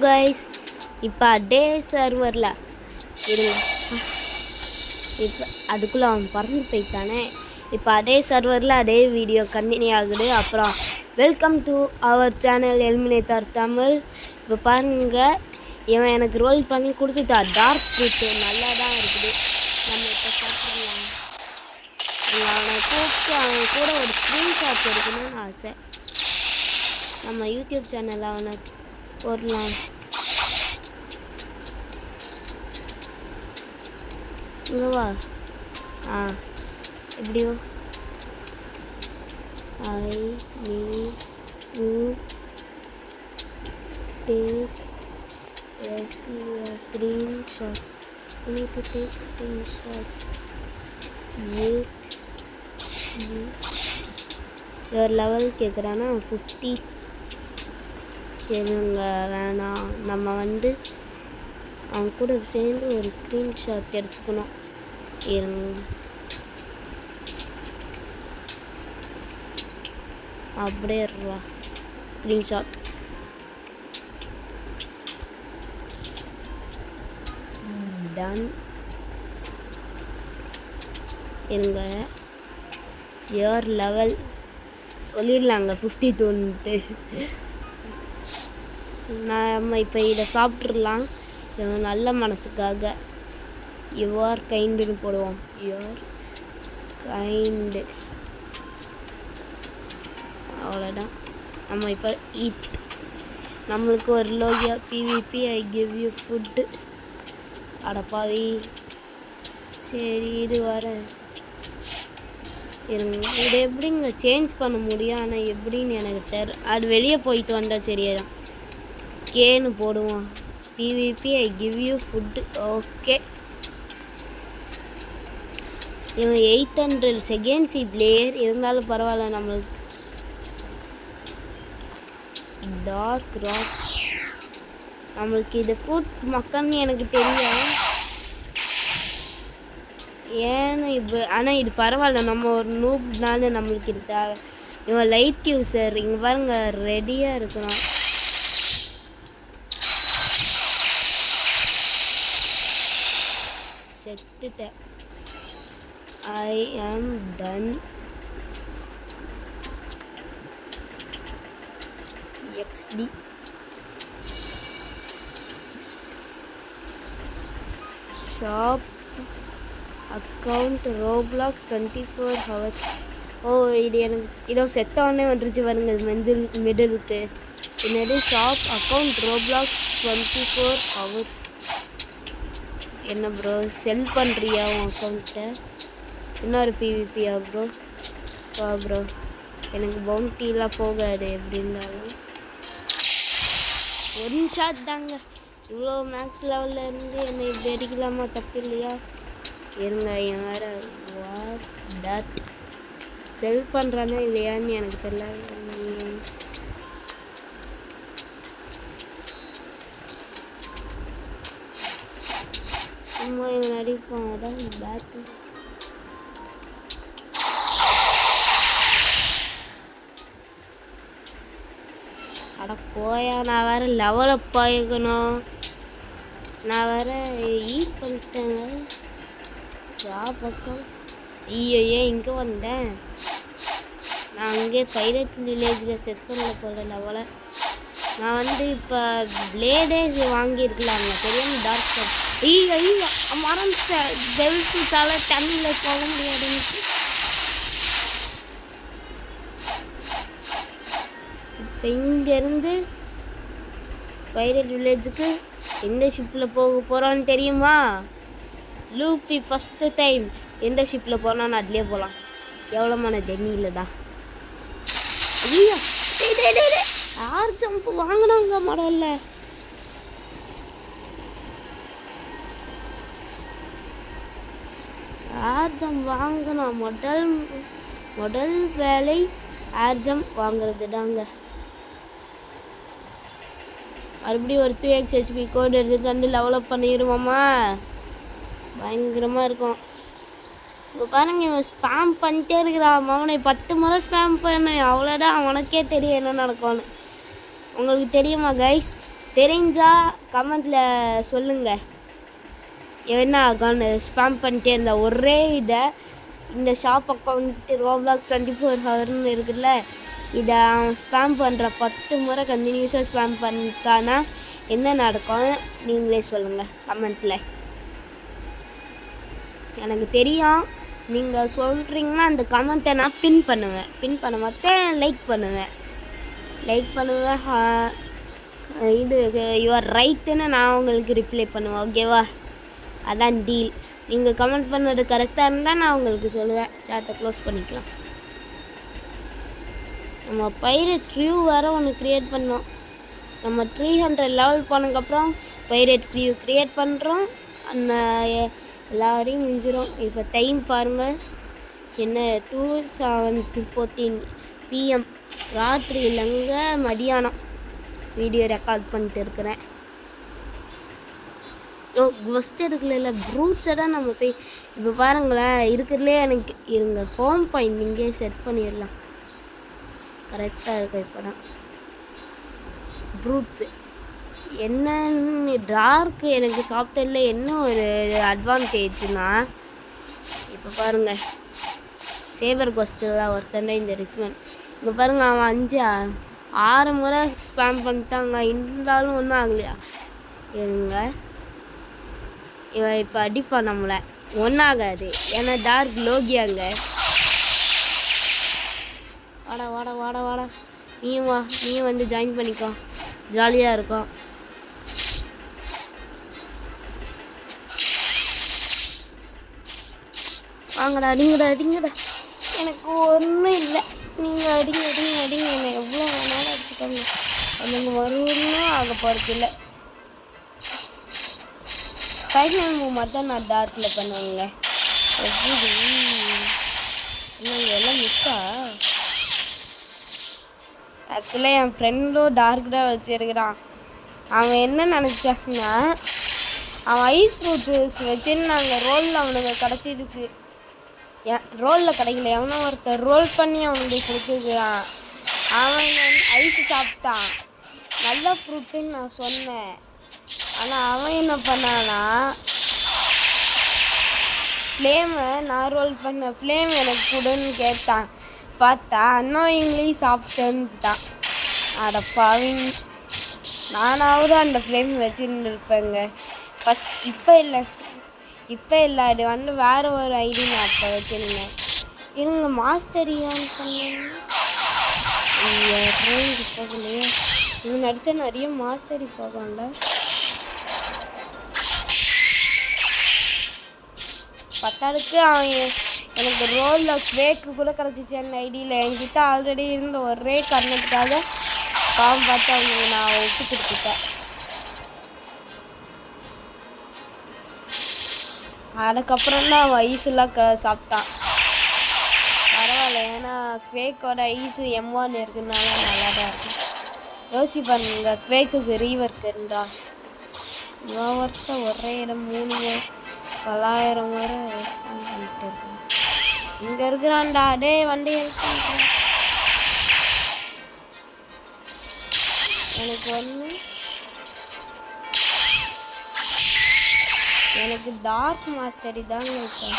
Guys இப்போ அதே சர்வரில் இருங்க. இப்போ அதுக்குள்ளே அவன் பறந்து போயிட்டானே. இப்போ அதே சர்வரில் அதே வீடியோ கண்டினியூ ஆகுது. அப்புறம் welcome to our channel eliminator Tamil. இப்போ பாருங்கள், இவன் எனக்கு ரோல் பண்ணி கொடுத்துட்டா. டார்க் ஃப்ரூட்டு நல்லா தான் இருக்குது. நம்ம இப்போ சாப்பிடலாம். அவனை கூப்பிட்டு அவன் கூட ஒரு ஸ்க்ரீன்ஷாட் எடுக்கணும்னு ஆசை. நம்ம யூடியூப் சேனலில் அவனை போடலாம். இங்கே வா. எப்படியோ I need to take a screenshot. I need to take screenshot. your level கேட்குறானா 50. என்னங்க வேணாம், நம்ம வந்து அவன் கூட சேர்ந்து ஒரு ஸ்க்ரீன்ஷாட் எடுத்துக்கணும். இருங்க, அப்படியே இருவா ஸ்க்ரீன்ஷாட். டன். இருங்க, இயர் லெவல் சொல்லிடலாங்க 52ன்ட்டு. நம்ம இப்போ இதை சாப்பிட்றலாம். இவன் நல்ல மனசுக்காக யுவர் கைண்டுன்னு போடுவோம். யுவர் கைண்டு, அவ்வளோதான். நம்ம இப்போ ஈட். நம்மளுக்கு ஒரு Lohia PVP I give you food. அடப்பாவி, சரி இது வர இருங்க. இது எப்படிங்க சேஞ்ச் பண்ண முடியும்? ஆனால் எப்படின்னு எனக்கு அது வெளியே போயிட்டு வந்தால் சரியாயிடும். கேன்னு போடுவோம். PVP I give you food. Okay, இவன் 800 செகண்ட்ஸி பிளேயர் இருந்தாலும் பரவாயில்ல. நம்மளுக்கு டார்க் ராக், நம்மளுக்கு இது ஃபுட் மக்கள்னு எனக்கு தெரியும். ஏன்னு இப்போ ஆனால் இது பரவாயில்ல, நம்ம ஒரு நூப்னால நம்மளுக்கு இது தேவை. இவன் லைட் யூஸர். இங்கே பாருங்க, ரெடியாக இருக்கணும். செத்துட்டேன். I am done. XD shop account Roblox 24 hours. ஓ, இது எனக்கு இதோ செத்தவொடனே வந்துருச்சு பாருங்க மிடிலுக்கு. என்னது ஷாப் அக்கௌண்ட் Roblox 24 hours. என்ன ப்ரோ செல் பண்ணுறியா உன் அக்கௌண்ட்டை? இன்னொரு பிவிபியா ப்ரோ? வா ப்ரோ, எனக்கு பவுண்டிலாம் போகாது. எப்படின்னாலும் ஒன் ஷாட் தாங்க. இவ்வளோ மேக்ஸ் லெவலில் இருந்து என்னை இப்படி அடிக்கலாமா? தப்பு இல்லையா? இருங்க, என் வேறு வாட் தட் செல் பண்ணுறானே இல்லையான்னு எனக்கு தெரியல. சும்மா இவன் அடிப்பான். அதான் பேட்டு. அட போயா, நான் வேறு லெவலில் போய்க்கணும். நான் வேறு ஈட் பண்ணிட்டேங்க. பக்கம் ஐயோ, ஏன் இங்கே வந்தேன்? நான் அங்கே பைரட் வில்லேஜில் செட் பண்ணல போல லெவலை. நான் வந்து இப்போ பிளேடே வாங்கியிருக்கலாங்க, தெரியாமல் டார்க் ஷாட். ஐயோ மறந்துட்டேன். டெவில்ஸால தண்ணியில் போக முடியாதுன்னு. இப்போ இங்கேருந்து பைரட் வில்லேஜுக்கு எந்த ஷிப்பில் போக போகிறோன்னு தெரியுமா? லூஃபி ஃபஸ்ட்டு டைம் எந்த ஷிப்பில் போனான்னு அதுலேயே போகலாம். எவ்வளோமான தண்ணி இல்லைடா. ஐயோ, ஆர் ஜம்ப் வாங்கினாங்க மாடல்ல. ஏர் ஜம்ப் வாங்கணும். முதல் வேலை ஏர் ஜம்ப் வாங்குறது தாங்க. மறுபடியும் ஒரு 2x HP கோடு எடுத்துட்டு டெவலப் பண்ணிடுவோமா? பயங்கரமாக இருக்கும். இப்போ பாருங்க, இவன் ஸ்பேம் பண்ணிட்டே இருக்கிறான். அவனை 10 முறை ஸ்பேம் பண்ணேன், அவ்வளோதான். அவனுக்கே தெரியும் என்ன நடக்கும்னு. உங்களுக்கு தெரியுமா கைஸ்? தெரிஞ்சால் கமெண்ட்டில் சொல்லுங்கள். என்ன ஆகும்னு ஸ்பாம் பண்ணிட்டே இருந்தால் ஒரே இதை இந்த ஷாப் அக்கௌண்ட் ரோப்ளாக்ஸ் 24 ஹவர்னு இருக்குல்ல, இதை அவன் ஸ்பாம் பண்ணுற 10 முறை கண்டினியூஸாக ஸ்பாம் பண்ணிட்டானா என்ன நடக்கும் நீங்களே சொல்லுங்கள் கமெண்ட்டில். எனக்கு தெரியும், நீங்கள் சொல்கிறீங்கன்னா அந்த கமெண்ட்டை நான் பின் பண்ண மாட்டேன், லைக் பண்ணுவேன். இது யுவர் ரைட்டுன்னு நான் உங்களுக்கு ரிப்ளை பண்ணுவேன். ஓகேவா? அதான் டீல். நீங்கள் கமெண்ட் பண்ணது கரெக்டாக இருந்தால் நான் உங்களுக்கு சொல்லுவேன். சேட்டை க்ளோஸ் பண்ணிக்கலாம். நம்ம பைரேட் க்ரியூ வேறு ஒன்று க்ரியேட் பண்ணோம். நம்ம 300 லெவல் போனதுக்கப்புறம் பைரேட் க்ரியூ க்ரியேட் பண்ணுறோம். அந்த எல்லாரையும் மிஞ்சிரும். இப்போ டைம் பாருங்கள், என்ன 2:14 PM ராத்திரி இல்லைங்க, மதியானம் வீடியோ ரெக்கார்ட் பண்ணிட்டு இருக்கிறேன். ஃபஸ்ட் எடுக்கல ப்ரூட்ஸை தான் நம்ம போய் இப்போ பாருங்களேன், இருக்கிறதுலே எனக்கு இருங்க ஹோம் பாயிண்ட் இங்கே செட் பண்ணிடலாம். கரெக்டாக இருக்கும். இப்போ தான் ப்ரூட்ஸு என்னன்னு டார்க்கு எனக்கு சாஃப்ட்வேரில் என்ன ஒரு அட்வான்டேஜ்னா, இப்போ பாருங்கள் சேவர் கொஸ்டில் ஒருத்தன் இந்த ரிச்மண்ட் இங்கே பாருங்கள், அவன் 5-6 முறை ஸ்பாம் பண்ணிட்டாங்க, இருந்தாலும் ஒன்றும் ஆகலையா? இருங்க, இவன் இப்போ அடிப்பான் நம்மளை, ஒன்றாகாது. ஏன்னா டார்க் லோகியாங்க. வாடா நீயும் வா, நீயும் வந்து ஜாயின் பண்ணிக்கோ, ஜாலியாக இருக்கும். வாங்கடா, அடிங்கடா. எனக்கு ஒன்றும் இல்லை, நீங்கள் அடிங்க என்னை எவ்வளோ வேணாலும் அடிச்சுக்கோங்க. அதுங்க மறுபடியும் ஆக போகிறது இல்லை. ஃபைனல் மூவ் மட்டும் நான் டார்க்கில் பண்ணுவேங்க. எப்படி எல்லாம் மிஸ்ஸா? ஆக்சுவலாக என் ஃப்ரெண்டும் டார்க் தான் வச்சுருக்கிறான். அவன் என்ன நினச்சாங்கன்னா, அவன் ஐஸ் ஃப்ரூட்ஸ் வச்சுருந்தாங்க ரோலில், அவனுக்கு கிடச்சிருக்கு. ரோலில் கிடைக்கல, எவனோ ஒருத்தர் ரோல் பண்ணி அவனுக்கு கொடுத்துருக்குறான். அவன் ஐஸ் சாப்பிட்டான், நல்ல ஃப்ரூட்டுன்னு நான் சொன்னேன். ஆனால் அவன் என்ன பண்ணான்னா, ஃப்ளேமை நான் ரோல் பண்ண ஃப்ளேம் எனக்கு கொடுன்னு கேட்டான். பார்த்தா அன்னோயிங்லேயும் சாப்பிட்டேன்ட்டான். அட பாவிங், நானாவது அந்த ஃப்ளேம் வச்சுருந்துருப்பேங்க ஃபஸ்ட். இப்போ இல்லை அது வந்து வேறு ஒரு ஐடி நான் அப்போ வச்சுருந்தேன். இருங்க, மாஸ்டர் ஏன்னு சொன்னேன். ரேஞ்சு போகலையே, இவன் நடித்தா நிறைய மாஸ்டரி போகல. பத்தாளுக்கு அவன் எனக்கு ரோலில் ஸ்வேக்கு கூட கிடச்சிச்சு அந்த ஐடியில். என்கிட்ட ஆல்ரெடி இருந்த ஒரே காரணத்துக்காக பாவம் பார்த்து அவங்க நான் விட்டு கொடுத்துட்டேன். அதுக்கப்புறம் தான் அவன் ஐஸெல்லாம் சாப்பிட்டான். பரவாயில்ல, ஏன்னா குவேக்கோட ஐஸு M1 இருக்குதுனால நல்லா தான் இருக்கும். யோசிப்பானுங்க, குவேக்குக்கு ரீவர்க் இருந்தா இவன் ஒருத்த ஒரே இடம் 3,000 வரை ரெஸ்பாண்ட் பண்ணிட்டு இருக்கேன். இங்கே இருக்கிறான்டா, டே வண்டி எடுத்து எனக்கு டார்க் மாஸ்டரி தாங்க இருக்கேன்.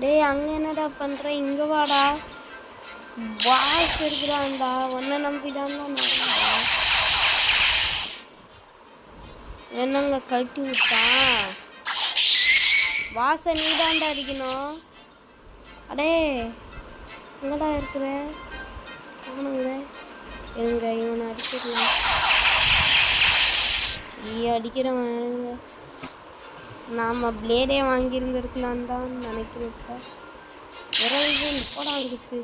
டே அங்கே என்னடா பண்ணுற, இங்கே வாடா. பாஸ் இருக்கிறான்டா, ஒன்றை நம்பிதான்டா நான் என்னங்க கழட்டி விட்டான். வாசை நீ தாண்டா அடிக்கணும். அடே எங்கடா இருக்கிற? காணுங்க, இருங்க இவனை அடிச்சிடலாம். அடிக்கிறவங்க நாம் பிளேடே வாங்கியிருந்துருக்கலாம் தான் நினைக்கிறப்ப. விரல்கள் இப்போடா இருக்குது.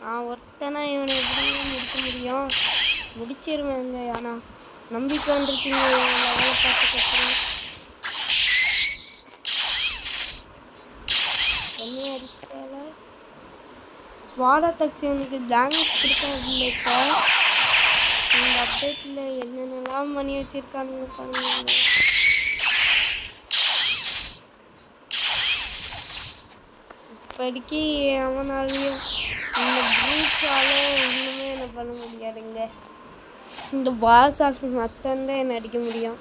நான் ஒருத்தனா இவனை எப்படி முடிக்க முடியும்? முடிச்சிருவேங்க. ஆனால் நம்பிக்கை வந்துருச்சுங்க. லெவல் பார்த்துக்கப்புறம் என்ன அடிச்சிட்டால ஸ்வாடா தக்ஸனுக்கு டேமேஜ் கொடுக்காது. இப்போ இந்த அப்டேட்டில் என்னென்னலாம் பண்ணி வச்சுருக்கானுங்க பாருங்க. இப்போதைக்கு அவனாலையும் இந்த ப்ரூட்ஸால் ஒன்றுமே என்ன பண்ண முடியாதுங்க. இந்த பாஸ் ஆஃப் மத்தந்தான் என்ன அடிக்க முடியும்.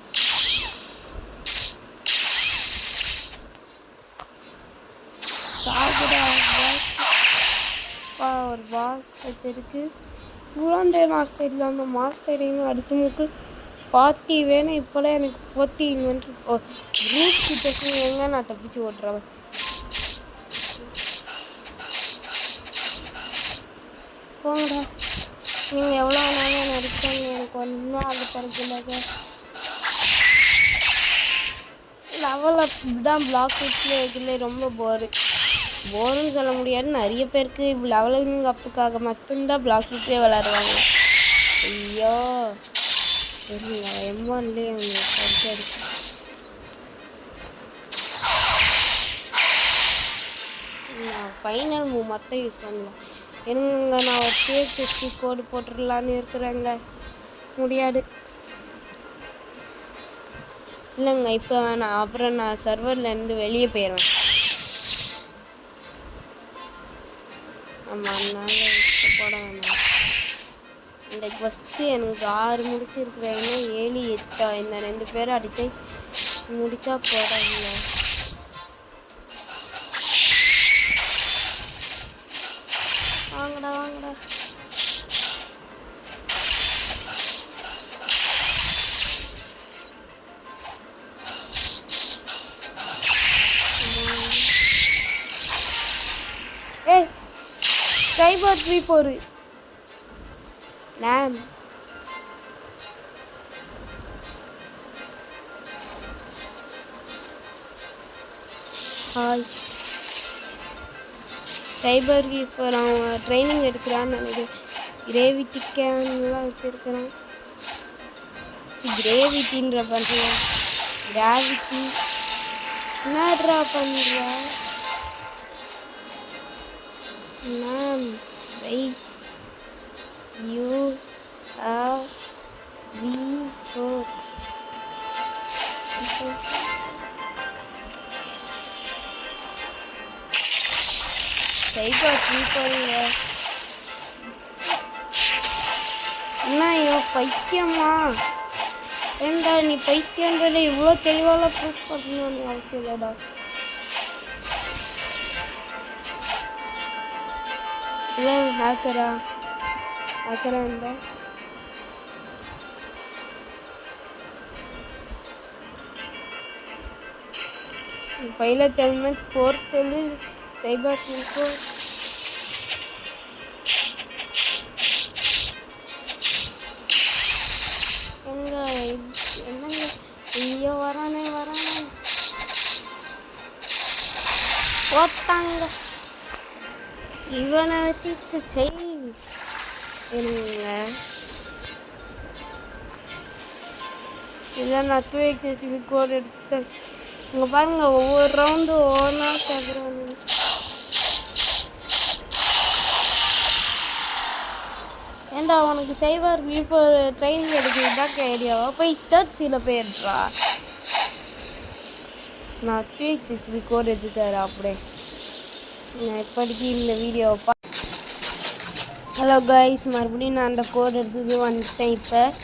சாகுடா பாஸ். ஒரு பாஸ் செட் இருக்கு. இவ்வளோ மாஸ்டர் தான். அந்த மாஸ்டரையும் அடுத்த முக்கு 40 வேணும். இப்போலாம் எனக்கு 14 வந்து ரூட் கிட்ட எங்க நான் தப்பிச்சு ஓட்டுறவன். போங்கடா, நீங்கள் எவ்வளோ நாளும் நடிச்சாங்க, எனக்கு ஒன்றும் அது தரப்பில்லைங்க. லெவலில் தான் பிளாக் ஃபுட்ஸில் இருக்குல்ல ரொம்ப போருன்னு சொல்ல முடியாது. நிறைய பேருக்கு லெவலிங் அப்புக்காக மட்டும்தான் பிளாக் ஃபுட்ஸே விளையாடுவாங்க. ஐயோ சரிங்க, M1லேயே அவங்க படிச்சு நான் ஃபைனல் மூவ் மட்டும் யூஸ் பண்ணலாம். என்னங்க நான் ஒரு THSP கோடு போட்டுடலான்னு இருக்கிறேங்க. முடியாது இல்லைங்க, இப்போ வேணாம். அப்புறம் நான் சர்வர்லேருந்து வெளியே போயிடுவேன். ஆமாம், அதனால இப்போ போட வேணாம். இந்த ஃபஸ்ட்டு எனக்கு 6 முடிச்சிருக்கிறேன். 7 8 இந்த 2 பேரை அடித்து முடித்தா போடல. வாங்கடா வாங்கடா. ஏய் சைபர் 34 நாம் ஹாய். சைபர் கீஃபர் அவன் ட்ரைனிங் எடுக்கிறான்னு நினைக்கிறேன். கிரேவிட்டி கேன்லாம் வச்சுருக்கிறான். கிரேவிட்டின்ற பண்ணுறேன். கிராவிட்டி என்னட்ரா பண்ணுறா? நான் வெயிட் யூ ஹேவ் V4 சைபர் 34 என்ன இவன் பைத்தியமா? ஏண்டா நீ பைத்தியன்றதை இவ்வளோ தெளிவாக ப்ரூஃப் பண்ணணும்னு அவசியம் இல்லைடா. இல்லை ஹேக்கரா இருந்தா பைலட் ஹெல்மெட் போர்த்தலு சைபர் 34 எங்க என்னங்க? ஐயோ வரானே போட்டாங்க. இவனை வச்சுட்டு செய் இருங்க. இல்லை நான் 2xHP கோட் எடுத்துட்டேன். இங்கே பாருங்க, ஒவ்வொரு ரவுண்டு ஒவ்வொன்றா சேர்க்குறாங்க. ஏண்டா உனக்கு சைபர் இப்போ ட்ரெயின் எடுக்கிறதா ஏரியாவா போய் தேர்ட்ஸில் போயிடுறா. நான் 2xHP கோட் எடுத்துட்டாரு அப்படியே. நான் இப்போதைக்கு இந்த வீடியோவை ஹலோ கைஸ், மறுபடியும் நான் அந்த கோட் எடுத்து வந்துட்டேன்.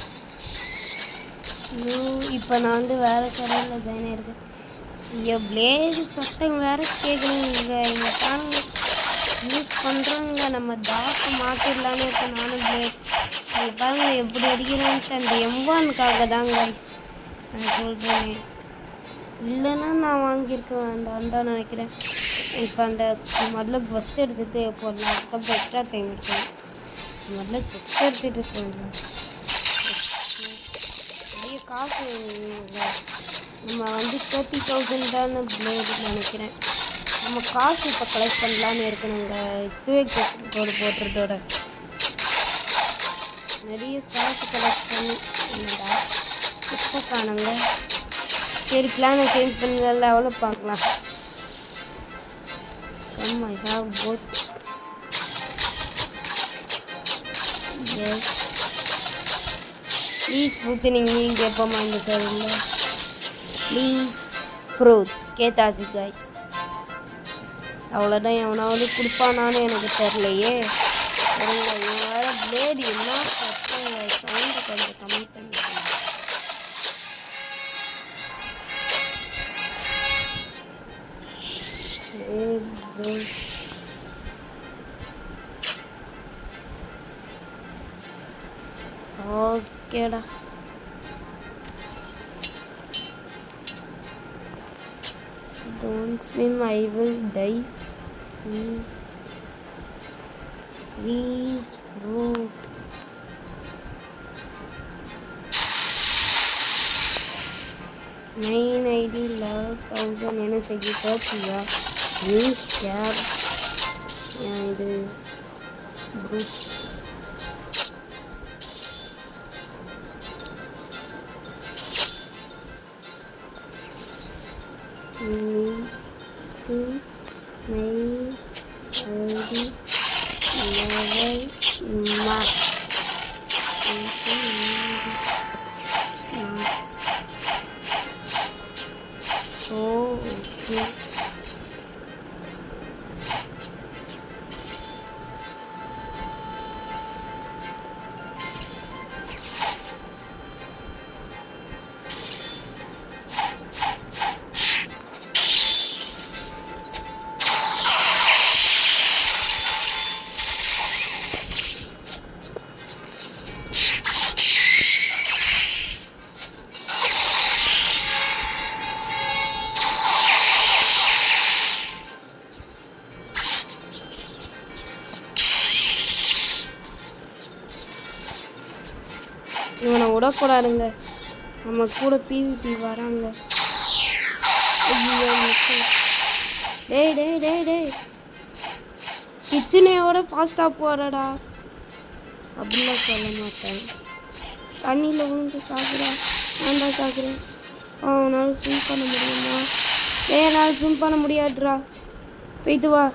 இப்போ நான் வந்து வேறு சர்வரில் ஜாயின் ஆகிருக்கேன். ஐயோ பிளேடு சத்தம் வேறு கேட்குறீங்க. இங்கே பாருங்க யூஸ் பண்ணுறோங்க. நம்ம டாக்கு மாற்றிடலான்னு இருக்கேன். நானும் பிளேட் இங்கே பாருங்க எப்படி அடிக்கிறேன்ட்டு அந்த M1க்காக தான் கைஸ் நான் சொல்கிறேன். இல்லைன்னா நான் வாங்கியிருக்க வேண்டாம் தான் நினைக்கிறேன். இப்போ அந்த முதல்ல ஃபஸ்ட் எடுத்துகிட்டு போடலாம். அதுக்கப்புறம் எக்ஸ்ட்ரா டைம் இருக்கணும். முதல்ல செஸ்ட் எடுத்துகிட்டு போடலாம். நிறைய காசு நம்ம வந்து 30,000 தான் பிளேடு நினைக்கிறேன். நம்ம காசு இப்போ கலெக்ட் பண்ணலான்னு இருக்கணுங்க. 2xHP கோடு போட்டுறதோட நிறைய காசு கலெக்ட் பண்ணி என்னடா இப்போ காணுங்க. சரி பிளானை சேஞ்ச் பண்ணல எவ்வளோ பார்க்கலாம். I have both. Yes. Please fruit நீங்கள் கேட்போமா இந்த சைடில்? ப்ளீஸ் ஃப்ரூட் கேட்டாச்சு கைஸ். அவ்வளோதான். எவனாவது கொடுப்பானான்னு எனக்கு தெரியலையே. இவன் வேறு பிளேடு என்ன சவுண்டு கொஞ்சம் கம்மி பண்ணிக்கலாம். ஓகேடா. Don't swim, I will die. Please fruit. Main ID 11,000 என்ன செஞ்சியா? Use cab. இது brute. இவனை விடக்கூடாதுங்க, நம்ம கூட பிவிபி வராங்க. டேய் டேய் டேய் டேய் கிச்சனையோட ஃபாஸ்ட்டாக போகிறடா அப்படிலாம் சொல்ல மாட்டேன். தண்ணியில் விழுந்து சாப்பிட்றேன், நான் தான் சாப்பிட்றேன். அவனால் ஸ்விம் பண்ண முடியுமா? என்னால் ஸ்விம் பண்ண முடியாதுடா. போய்த்து வா.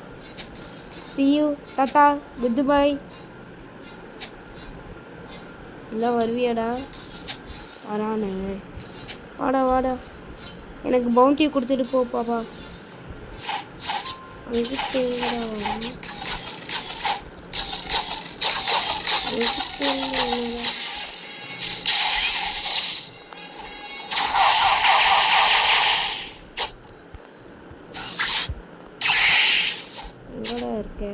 see you tata good bye. இல்லை வருவியாடா? வரானே. வாடா வாடா, எனக்கு பவுண்டியை கொடுத்துட்டு போ பாப்பா. எங்கடா இருக்க?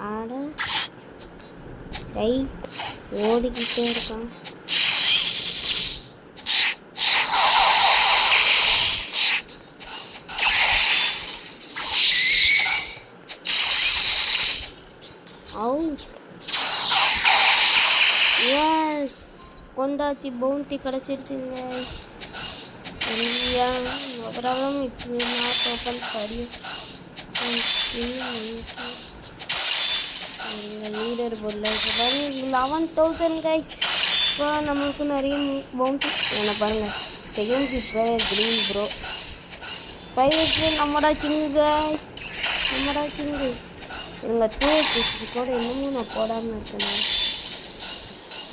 ஆட சை ஓடிக்கிட்டே இருக்கான். எஸ் கொந்தாச்சி பவுண்டி கிடச்சிருச்சுங்க. Problem it's not open sorry. Leader போர்டில் 11,000 கைஸ். இப்போ நம்மளுக்கு நிறைய பவுண்டி என்ன பாருங்கள். செகண்ட் இப்போ க்ரீன் ப்ரோ பைரட்ஸு நம்மடா கிங்கு கைஸ், நம்மடா கிங்கு. இவங்க 2 கூட இன்னமும் நான் போடாமல் இருக்கேன்.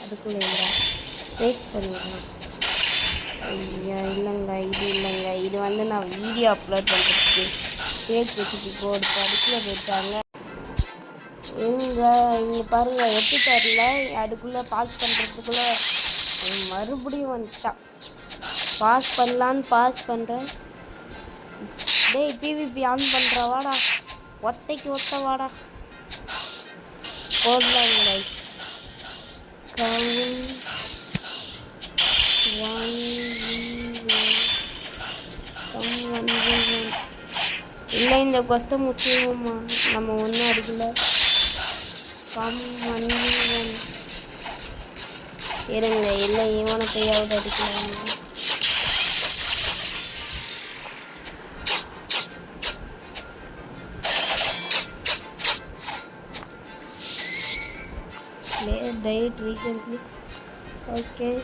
அதுக்குள்ளே இல்லைடா வேஸ்ட் பண்ணிடுறேன். ஐயா இல்லைங்க, இது இல்லைங்க, இது வந்து நான் வீடியோ அப்லோட் பண்ணுறதுக்கு பேஜ் ரெசிபி கோடு அதுக்குள்ளே போயிட்டாங்க. இங்கே பாருங்கள் எட்டு தரல. அதுக்குள்ளே பாஸ் பண்ணுறதுக்குள்ளே மறுபடியும் வந்துட்டான். பாஸ் பண்ணலான்னு பாஸ் பண்ணுறேன். டேய் பிவிபி ஆன் பண்ணுற வாடா, ஒத்தைக்கு ஒத்த வாடா. போடலாம் கைஸ். இல்லை இந்த கொஸ்ட்டை முடிச்சுவோம்மா, நம்ம ஒன்றும் அடிக்கல. இருங்க, இல்லை இவனை போயாவது அடிக்கலாம். died recently. Okay.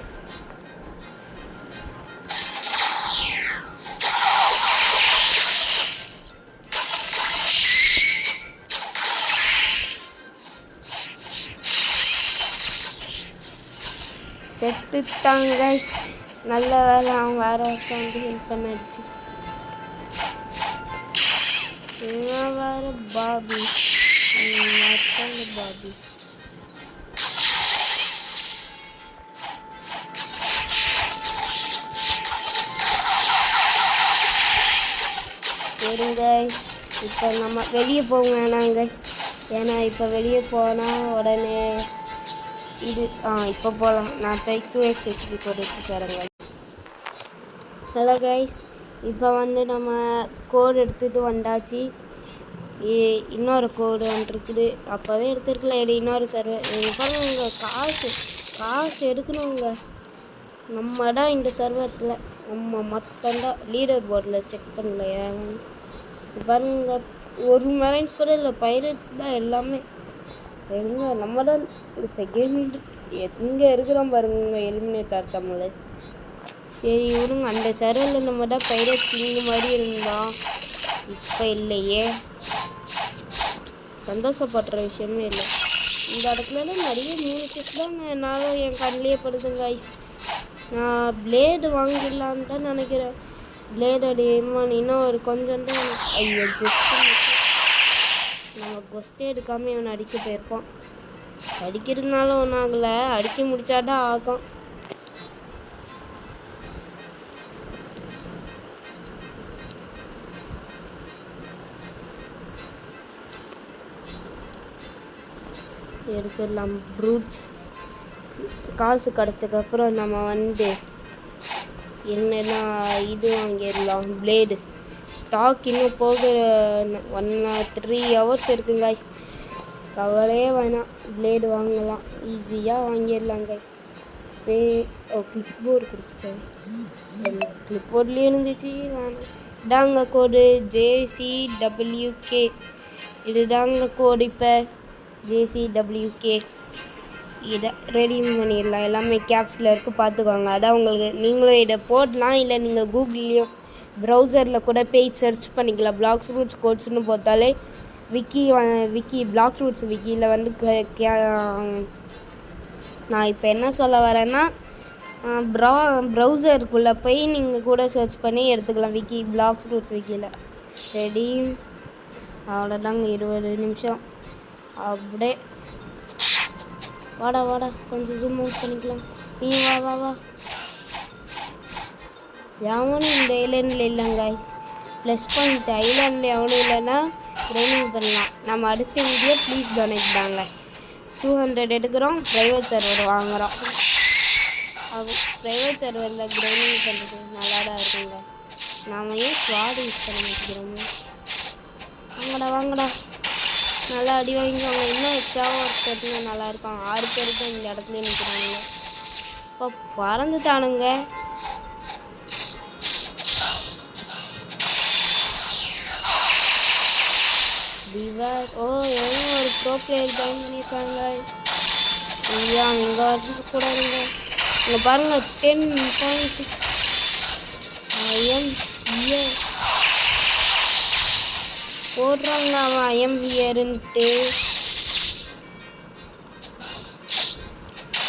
செத்துட்டாங்க கைஸ். நல்ல வேலை அவன் வேற ஒருத்தன் வந்து ஹெல்ப் பண்ணிடுச்சு. வேற பாபி பாபி சரிங்க. இப்போ நம்ம வெளியே போக வேணாங்க. ஏன்னா இப்போ வெளியே போனால் உடனே இது இப்போ போகலாம். நான் போய் 2x ஹெச்பி கொடுத்து தரேங்க. ஹலோ கைஸ், இப்போ வந்து நம்ம கோடு எடுத்துகிட்டு வந்தாச்சு. இன்னொரு கோடு வந்துருக்குது. அப்போவே எடுத்துருக்கல. இது இன்னொரு சர்வர். பாருங்க, காசு எடுக்கணுங்க. நம்ம தான் இந்த சர்வரில் நம்ம மொத்தம்தான் லீடர் போர்டில் செக் பண்ணலையா பாருங்க. ஒரு மெரைன்ஸ் கூட இல்லை, பைரட்ஸ் தான் எல்லாமே. எங்க நம்ம தான் செகண்ட் எங்கே இருக்கிறோம் பாருங்க, எலிமினேட்டர் தமிழ். சரி விடுங்க, அந்த சர்வரில் நம்ம தான் பைரட்ஸ் கிங் மாதிரி இருந்தோம். இப்போ இல்லையே, சந்தோஷப்படுற விஷயமே இல்லை. இந்த இடத்துலலாம் நிறைய மியூனிட்டிஸ் தான் என்னால் என் கண்ணிலே படுதுங்க ஐஸ். நான் பிளேடு வாங்கிடலான்னு தான் நினைக்கிறேன். பிளேடோட இன்னும் ஒரு கொஞ்சம் தான். ஐயோ, ஜஸ்ட் நம்ம கொஸ்டே எடுக்காமல் இவனை அடிக்க போயிருப்பான். அடிக்கிறதுனால ஒன்றும் ஆகலை, அடிக்க முடிச்சாதான் ஆகும். எடுத்துடலாம் ப்ரூட்ஸ். காசு கிடச்சக்கப்புறம் நம்ம வந்து என்னென்னா இது வாங்கிடலாம், பிளேடு. ஸ்டாக் இன்னும் போக 1 or 3 hours இருக்குங்க கைஸ். கவலையே வேணாம், பிளேடு வாங்கலாம், ஈஸியாக வாங்கிடலாம் கைஸ். கிளிப் போர்டு கொடுத்துட்டேன். கிளிப் போர்ட்லேயே இருந்துச்சு. வேணாம், இதாங்க கோடு JCWK. இதுதாங்க கோடு. இப்போ JCWK இதை ரெடி பண்ணிடலாம். எல்லாமே கேப்ஸில் இருக்குது, பார்த்துக்கோங்க. அதான் உங்களுக்கு நீங்களும் இதை போடலாம். இல்லை நீங்கள் கூகுள்லேயும் ப்ரௌசரில் கூட பேஜ் சர்ச் பண்ணிக்கலாம். பிளாக்ஸ் ரூட்ஸ் கோட்ஸ்னு போட்டாலே விக்கி பிளாக்ஸ் ரூட்ஸ் விக்கியில் வந்து நான் இப்போ என்ன சொல்ல வரேன்னா, ப்ரௌசருக்குள்ளே போய் நீங்கள் கூட சர்ச் பண்ணி எடுத்துக்கலாம். விக்கி பிளாக்ஸ் ரூட்ஸ் விக்கியில். ரெடி, அவ்வளோதாங்க. 20 நிமிஷம் அப்படியே. வாடா கொஞ்சம் ஜூம் அவுட் பண்ணிக்கலாம். நீ வா. எவனும் இந்த ஐலாண்டில் இல்லைங்க கைஸ். ப்ளஸ் பாயிண்ட் ஐலாண்டில் எவனும் இல்லைன்னா ட்ரைனிங் பண்ணலாம். நம்ம அடுத்த வீடியோ ப்ளீஸ் டொனேட் தாங்க. 200 எடுக்கிறோம், ப்ரைவேட் சர்வர் வாங்குகிறோம். ப்ரைவேட் சர்வரில் ட்ரைனிங் பண்ணுறது நல்லா தான் இருக்குங்க. நாம் ஏன் ஸ்வாட் யூஸ் பண்ண மாட்டேங்கிறோமோ. வாங்கடா நல்லா அடி வாங்கிக்கோங்க. இன்னும் எக்ஸ்ட்ராவாக ஒருத்தருங்க நல்லாயிருக்கும். 6 பேருக்கு இந்த இடத்துல நிற்கிறாங்க. இப்போ பறந்துட்டானுங்க. எவ்வளோ ஒரு ப்ரோ பிளேயர் ஜாயின் பண்ணியிருக்காங்க. ஐயா, இங்கே வந்து கூடாதுங்க. இங்கே பாருங்கள், 10.6 IMVR போடுறாங்க. அவன் IMVRன்ட்டு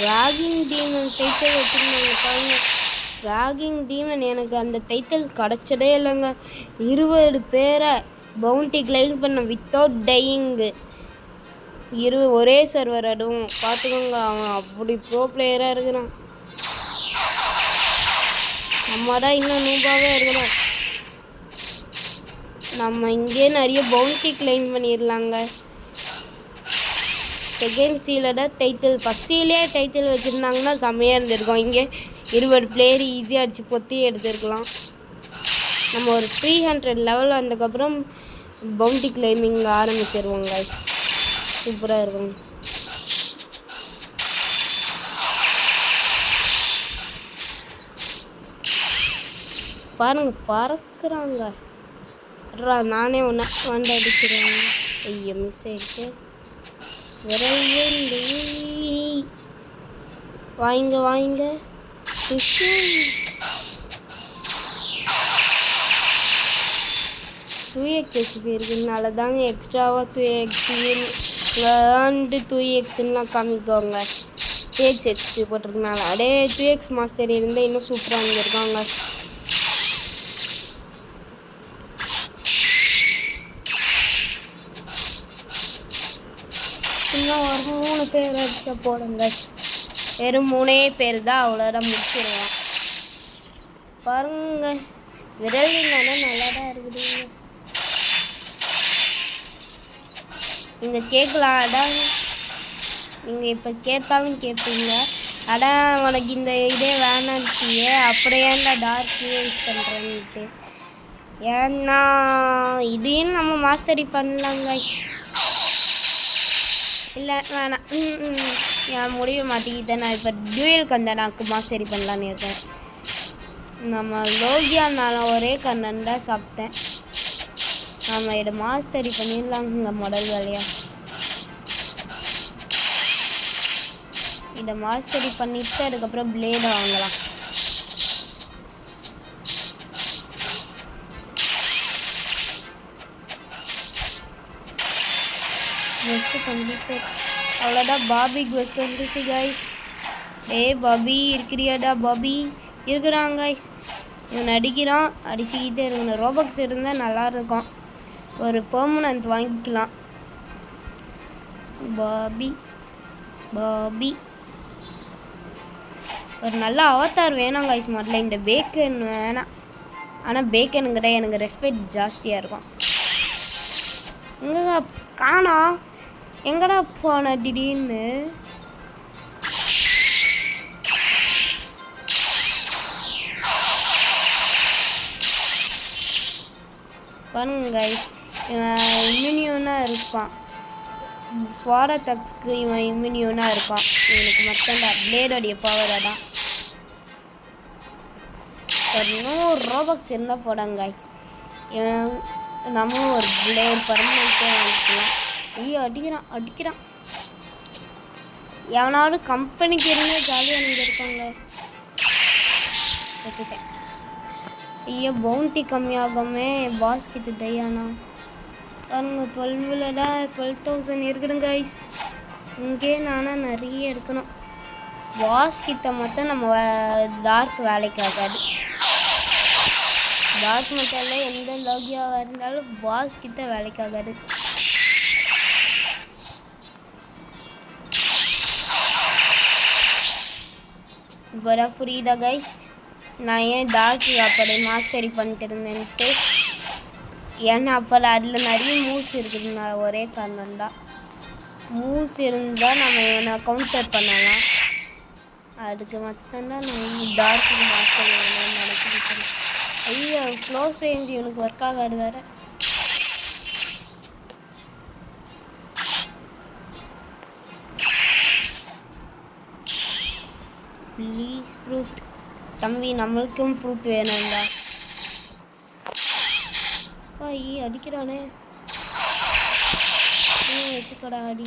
ராகிங் டீமன் டைட்டில் வச்சுருந்தாங்க பாருங்க. ராகிங் டீமன் எனக்கு அந்த டைட்டில் கிடச்சதே இல்லைங்க. 20 பேரை பவுண்டி கிளைம் பண்ண வித்தவுட் டையிங்கு. ஒரே சர்வர் அதுவும் பார்த்துக்கோங்க. அவன் அப்படி ப்ரோ பிளேயராக இருக்கிறான். நம்ம தான் இன்னும் நூபாவே இருக்கிறோம். நம்ம இங்கே நிறைய பவுண்டி கிளைம் பண்ணிடலாங்க. செகண்ட் சீல தான் டைட்டில், ஃபஸ்ட் சீலே டைட்டில் வச்சுருந்தாங்கன்னா செம்மையாக இருந்திருக்கும். இங்கே 20 பிளேயர் ஈஸியாக அடித்து பொத்தி எடுத்துருக்கலாம். நம்ம ஒரு 300 லெவல் வந்ததுக்கப்புறம் பவுண்டி கிளைமிங் ஆரம்பிச்சிருவோங்க. சூப்பராக இருக்கும். பாருங்க, பறக்குறாங்க. நானே வந்து அடிக்கிறேன். ஐயோ, மிஸ் ஆயிடுச்சு. வாங்க 2x HP இருக்குதுனால தாங்க எக்ஸ்ட்ராவாக 2x 2xலாம் காமிக்கோங்க. 2x XP போட்டிருக்கனால அப்படியே 2x மாஸ்டர் இருந்தால் இன்னும் சூப்பராக இருந்திருக்காங்க. இன்னும் ஒரு 3 பேர் அடிச்ச போடுங்க. வெறும் 3 பேர் தான், அவ்வளோதான் முடிச்சிருவேன். பாருங்க விரல் இல்லைன்னா நல்லா தான் இருக்குதுங்க. நீங்கள் கேட்கலாம், அதான் நீங்கள் இப்போ கேட்டாலும் கேட்பீங்க, அதான் உனக்கு இந்த இதே வேணான்ட்டியே அப்புறம் ஏன்டா டார்க்கே யூஸ் பண்ணுறேன்ட்டு. ஏன்னா இதையும் நம்ம மாஸ்டரி பண்ணலாங்க. இல்லை வேணாம், ஏன் முடிய மாட்டேங்கிட்டேன். நான் இப்போ டூயல் கண்டனாக்கு மாஸ்டரி பண்ணலான்னு இருக்கேன். நம்ம லோகியானாலும் ஒரே கண்ணன் தான் சாப்பிட்டேன். நம்ம இதை மாஸ்டரி பண்ணிடலாங்க முதல் வேலையா. இதை மாஸ்டரி பண்ணிவிட்டு அதுக்கப்புறம் பிளேடை வாங்கலாம். Quest completed. அவ்வளோதான், பாபி குவெஸ்ட் வந்துச்சு கைஸ். பாபி இருக்கிறியாடா? பாபி இருக்கிறான் கைஸ். இவன் அடிக்கிறான், அடிச்சுக்கிட்டே இருக்கணும். ரோபக்ஸ் இருந்தால் நல்லாயிருக்கும், ஒரு பெர்மனன்ட் வாங்கிக்கலாம். பாபி பாபி ஒரு நல்ல அவதார் வேணாம் கைஸ். முதல்ல இந்த பேக்கன் வேணாம், ஆனால் பேக்கனுங்கிட்ட எனக்கு ரெஸ்பெக்ட் ஜாஸ்தியாக இருக்கும். எங்கே காணோம், எங்கடா போன திடீர்னு? பாருங்க கைஸ், இவன் இம்யூனியனாக இருப்பான். ஸ்வாரத்தக்ஸ்க்கு இவன் இம்யூனியனாக இருப்பான். இவனுக்கு மட்டும்தான் பிளேடோடைய பவர் தான். ஒரு 100 ரோபக்ஸ் இருந்தால் போடாங்க கைஸ். இவன் நம்ம ஒரு பிளேட் பர்மனெண்ட்டே வாங்கிக்கலாம். ஐயோ அடிக்கிறான். எவனாவது கம்பெனிக்கு இருந்தால் ஜாலியாக நீங்கள் இருக்காங்க. செத்துட்டேன். ஐயோ பவுண்டி கம்மியாகமே பாஸ் கிட்ட தையானா. பாருங்க 12ல் தான் 12,000 இருக்குதுங்க கைஸ். இங்கே நானும் நிறைய எடுக்கணும். பாஸ் கிட்ட மட்டும் நம்ம டார்க் வேலைக்கு ஆகாது. டார்க் மட்டும் எந்த லோகியாவாக இருந்தாலும் பாஸ் கிட்ட வேலைக்கு ஆகாது. இப்போதான் புரியுதா கைஸ் நான் ஏன் டார்க் அப்படி மாஸ்டரி பண்ணிட்டு இருந்தேன்ட்டு. ஏன்னா அப்போ அதில் நிறைய மூவ்ஸ் இருக்குதுங்க. ஒரே காரணம் தான், மூவ்ஸ் இருந்தால் நம்ம இவனை கவுண்டர் பண்ணலாம். அதுக்கு மட்டும்தான் நான் டார்க்கு மாஸ்டர் வேணும்னு நினச்சிக்கிட்டேன். ஐயோ க்ளோஸ் ரேஞ்ச் இவனுக்கு ஒர்க் ஆகாது வேறு. ப்ளீஸ் ஃப்ரூட் தம்பி, நம்மளுக்கும் ஃப்ரூட் வேணும்டா. ஐயோ அடிக்கிறானே, வச்சுக்கடா அடி.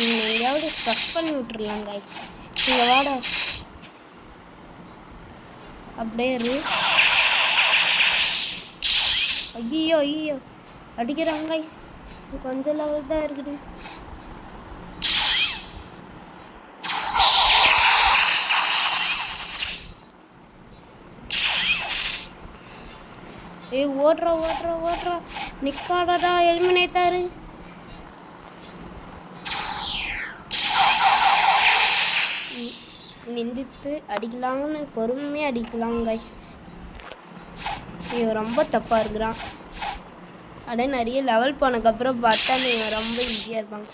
எங்கேயாவது ஸ்டக் பண்ணி விட்டுருலாம் கைஸ். இங்கே வாடா, அப்படியே இரு. ஐயோ அடிக்கிறாங்க கைஸ். கொஞ்சம் லெவல் தான் இருக்குது. ஓடுறா நிக்காடா, எலிமினேட்டாரு. நிந்தித்து அடிக்கலாம்னு பொறுமையாக அடிக்கலாம் கைஸ். இவன் ரொம்ப தப்பாக இருக்கிறான். அப்படியே நிறைய லெவல் போனதுக்கப்புறம் பார்த்தா இவன் ரொம்ப ஈஸியாக இருப்பாங்க.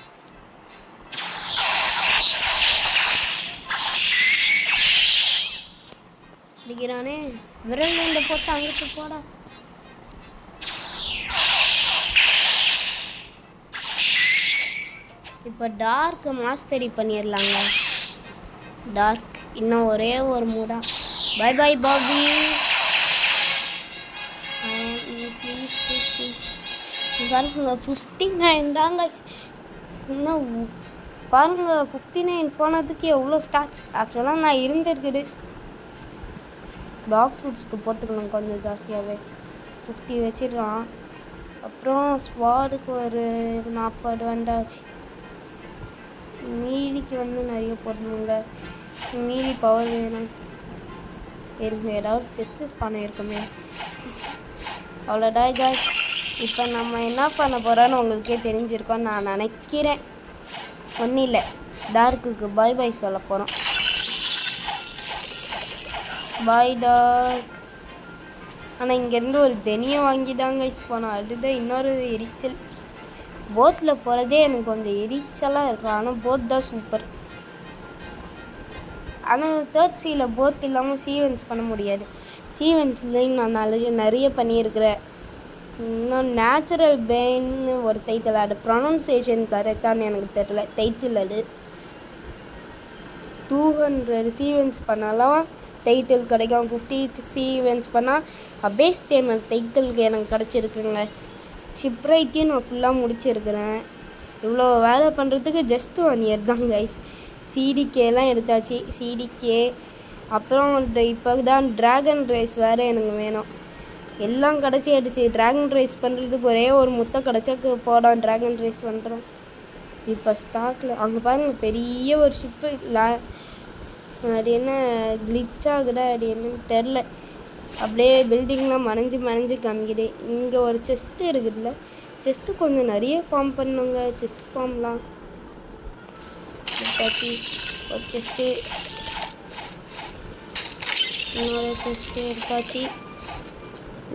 அடிக்கிறானே, விரல் இந்த போட்டு அங்கிட்டு போடா. இப்போ டார்க் மாஸ்டரி பண்ணிடலாங்க. டார்க் இன்னும் ஒரே ஒரு மூடா. Bye bye Bobby. பாருங்க 59 தாங்க. இன்னும் பாருங்க 59 போனதுக்கு எவ்வளோ ஸ்டார்ட்ஸ். ஆக்சுவலாக நான் இருந்திருக்குது. டாக் ஃபுட்ஸ்க்கு போட்டுக்கணும் கொஞ்சம் ஜாஸ்தியாகவே 50 வச்சிடலாம். அப்புறம் ஸ்வாடுக்கு ஒரு 40 வந்தாச்சு. மீதிக்கு நிறைய போடணுங்க. மீதி பவர் வேணும். இருக்கு ஏதாவது செஸ்ட்டு ஸ்பான் இருக்குமே. அவ்வளோதான் guys. இப்போ நம்ம என்ன பண்ண போகிறோன்னு உங்களுக்கே தெரிஞ்சிருக்கோன்னு நான் நினைக்கிறேன். ஒன்றும் இல்லை, டார்க்குக்கு பாய் பாய் சொல்ல போகிறோம். பாய் டார்க். ஆனால் இங்கேருந்து ஒரு தெனியை வாங்கி தாங்க யூஸ் பண்ணோம். அதுதான் இன்னொரு எரிச்சல். போட்டில் போகிறதே எனக்கு கொஞ்சம் எரிச்சலாக இருக்கும். ஆனால் போட் தான் சூப்பர். ஆனால் 3rd சீயில் போட் இல்லாமல் சீவென்ஸ் பண்ண முடியாது. சீவென்ஸ்லேயும் நான் நிறைய பண்ணியிருக்கிறேன். இன்னும் நேச்சுரல் பெயின்னு ஒரு டைட்டில், அது ப்ரொனன்சியேஷன் கரெக்டானு எனக்கு தெரியல. டைட்டில் அது 200 சீவென்ஸ் பண்ணாலும் டைட்டில் கிடைக்கும். 50 சீவென்ஸ் பண்ணால் அபேஸ் டேமர் டைட்டிலுக்கு எனக்கு கிடச்சிருக்குங்க. ஷிப்ரைட்டையும் நான் ஃபுல்லாக முடிச்சிருக்கிறேன். இவ்வளோ வேலை பண்ணுறதுக்கு ஜஸ்ட் 1 இயர் தான் கைஸ். சிடிகேலாம் எடுத்தாச்சு. சிடிகே அப்புறம் இப்போ தான் ட்ராகன் ரேஸ் வேறு எனக்கு வேணும். எல்லாம் கிடச்சிடுச்சு. ட்ராகன் ரேஸ் பண்ணுறதுக்கு ஒரே ஒரு முத்தை கிடச்சா போடான் ட்ராகன் ரேஸ் பண்ணுறோம். இப்போ ஸ்டாக்கில் அங்கே பாருங்கள் பெரிய ஒரு ஷிப்பு. அது என்ன கிளிச் ஆகுதா அது என்னன்னு தெரில. அப்படியே பில்டிங்லாம் மறைஞ்சு காமிக்குது. இங்கே ஒரு செஸ்ட்டு இருக்குதுல்ல, செஸ்ட்டு கொஞ்சம் நிறைய ஃபார்ம் பண்ணுங்க. செஸ்ட் ஃபார்ம்லாம் எடுத்தாச்சு. ஒரு செஸ்ட்டு, இன்னொரு செஸ்ட்டு எடுத்தாச்சு.